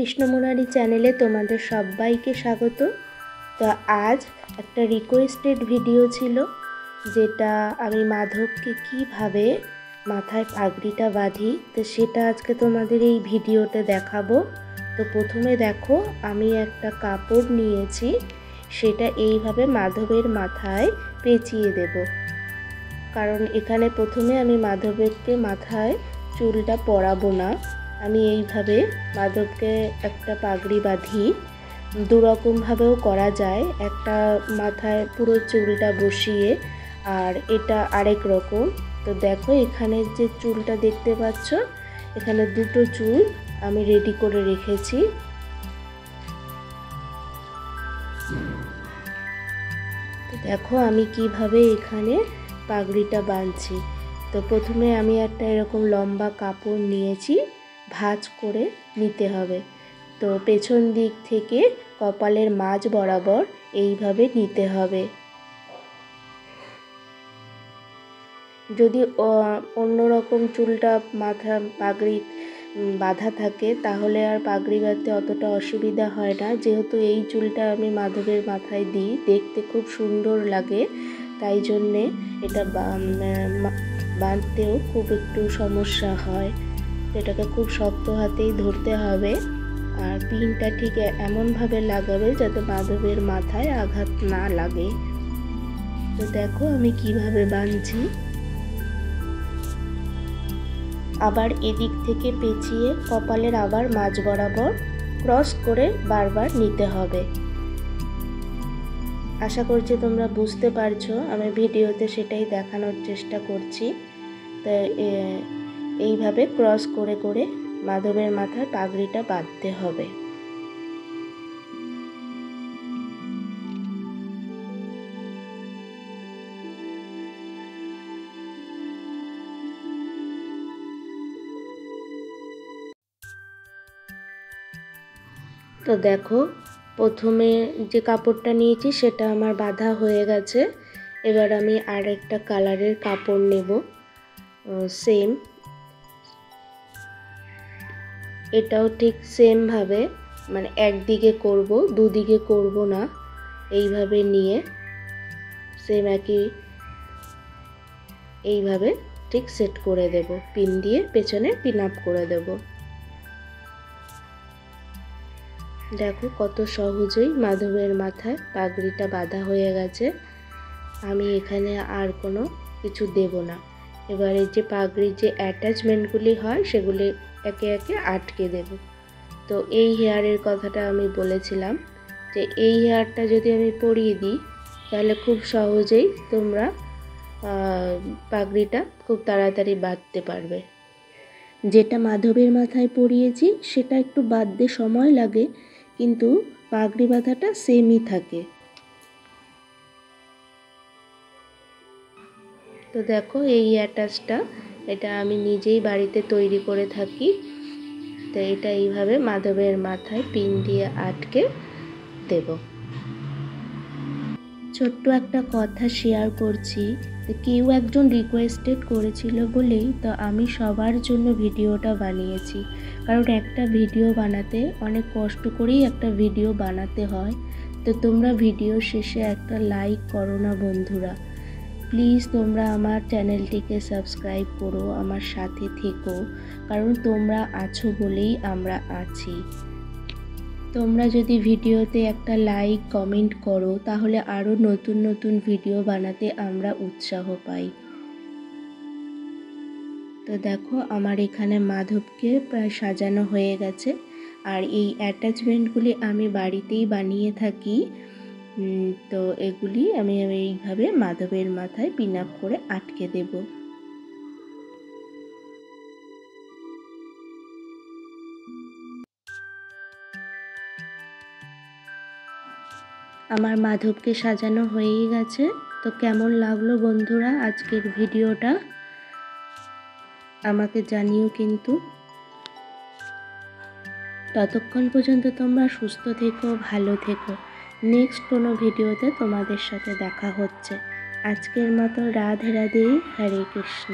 কৃষ্ণমুরারি চ্যানেলে তোমাদের সবাইকে স্বাগত। তো আজ একটা রিকোয়েস্টেড ভিডিও ছিল, যেটা আমি মাধবকে কিভাবে মাথায় পাগড়িটা বাঁধি, তো সেটা আজকে তোমাদের এই ভিডিওতে দেখাবো। তো প্রথমে দেখো, আমি একটা কাপড় নিয়েছি, সেটা এইভাবে মাধবের মাথায় পেঁচিয়ে দেব। কারণ এখানে প্রথমে আমি মাধবকে মাথায় চুলটা পরাবো না, আমি এইভাবে মাধবকে একটা পাগড়ি বাঁধি। দুরকমভাবেও করা যায়, একটা মাথায় পুরো চুলটা বসিয়ে, আর এটা আরেক রকম। তো দেখো, এখানে যে চুলটা দেখতে পাচ্ছ, এখানে দুটো চুল আমি রেডি করে রেখেছি। তো দেখো আমি কিভাবে এখানে পাগড়িটা বাঁধছি। তো প্রথমে আমি একটা এরকম লম্বা কাপড় নিয়েছি, ভাঁজ করে নিতে হবে। তো পেছন দিক থেকে কপালের মাঝ বরাবর এইভাবে নিতে হবে। যদি অন্যরকম চুলটা মাথা পাগড়ি বাঁধা থাকে, তাহলে আর পাগড়ি বাঁধতে অতটা অসুবিধা হয় না। যেহেতু এই চুলটা আমি মাধবের মাথায় দিই, দেখতে খুব সুন্দর লাগে, তাই জন্যে এটা বাঁধতেও খুব একটু সমস্যা হয়। এটাকে খুব শক্ত হাতেই ধরতে হবে, আর পিনটা ঠিক এমনভাবে লাগাবে যাতে মাধবের মাথায় আঘাত না লাগে। তো দেখো আমি কিভাবে বাঁধছি। আবার এদিক থেকে পেঁচিয়ে কপালের আবার মাঝ বরাবর ক্রস করে বারবার নিতে হবে। আশা করছি তোমরা বুঝতে পারছো, আমি ভিডিওতে সেটাই দেখানোর চেষ্টা করছি। তো এইভাবে ক্রস করে করে মাধবের মাথায় পাগড়িটা বাঁধতে হবে। তো দেখো, প্রথমে যে কাপড়টা নিয়েছি সেটা আমার বাঁধা হয়ে গেছে। এবার আমি আরেকটা কালারের কাপড় নেব, সেম, এটাও ঠিক সেমভাবে, মানে একদিকে করব, দুদিকে করব না, এইভাবে নিয়ে সেম একই এইভাবে ঠিক সেট করে দেব, পিন দিয়ে পেছনে পিন আপ করে দেব। দেখো কত সহজেই মাধবের মাথায় পাগড়িটা বাঁধা হয়ে গেছে। আমি এখানে আর কোনো কিছু দেব না। এবারে যে পাগড়ির যে অ্যাটাচমেন্টগুলি হয়, সেগুলি একে একে আটকে দেব। তো এই হেয়ারের কথাটা আমি বলেছিলাম, যে এই হেয়ারটা যদি আমি পরিয়ে দিই, তাহলে খুব সহজেই তোমরা পাগড়িটা খুব তাড়াতাড়ি বাঁধতে পারবে। যেটা মাধবের মাথায় পরিয়েছি সেটা একটু বাঁধতে সময় লাগে, কিন্তু পাগড়ি বাঁধাটা সেমই থাকে। তো দেখো এই অ্যাটাচটা, এটা আমি নিজেই বাড়িতে তৈরি করে থাকি। তো এটা এইভাবে মাধবের মাথায় পিন দিয়ে আটকে দেব। ছোট্ট একটা কথা শেয়ার করছি। তো কেউ একজন রিকোয়েস্টেড করেছিল বলেই তো আমি সবার জন্য ভিডিওটা বানিয়েছি। কারণ একটা ভিডিও বানাতে অনেক কষ্ট করেই একটা ভিডিও বানাতে হয়। তো তোমরা ভিডিও শেষে একটা লাইক করো না বন্ধুরা, প্লিজ তোমরা আমার চ্যানেলটিকে সাবস্ক্রাইব করো, আমার সাথে থেকো, কারণ তোমরা আছো বলেই আমরা আছি। তোমরা যদি ভিডিওতে একটা লাইক কমেন্ট করো, তাহলে আরও নতুন নতুন ভিডিও বানাতে আমরা উৎসাহ পাই। তো দেখো আমার এখানে মাধবকে প্রায় সাজানো হয়ে গেছে, আর এই অ্যাটাচমেন্টগুলি আমি বাড়িতেই বানিয়ে থাকি। তো এগুলি আমি এইভাবে মাধবের মাথায় পিন আপ করে আটকে দেব। আমার মাধবকে সাজানো হয়েই গেছে। তো কেমন লাগলো বন্ধুরা আজকের ভিডিওটা, আমাকে জানিও কিন্তু। ততক্ষণ পর্যন্ত তোমরা সুস্থ থেকো, ভালো থেকো। নেক্সট কোনো ভিডিওতে তোমাদের সাথে দেখা হচ্ছে। আজকের মতো রাধে রাধে, হরে কৃষ্ণ।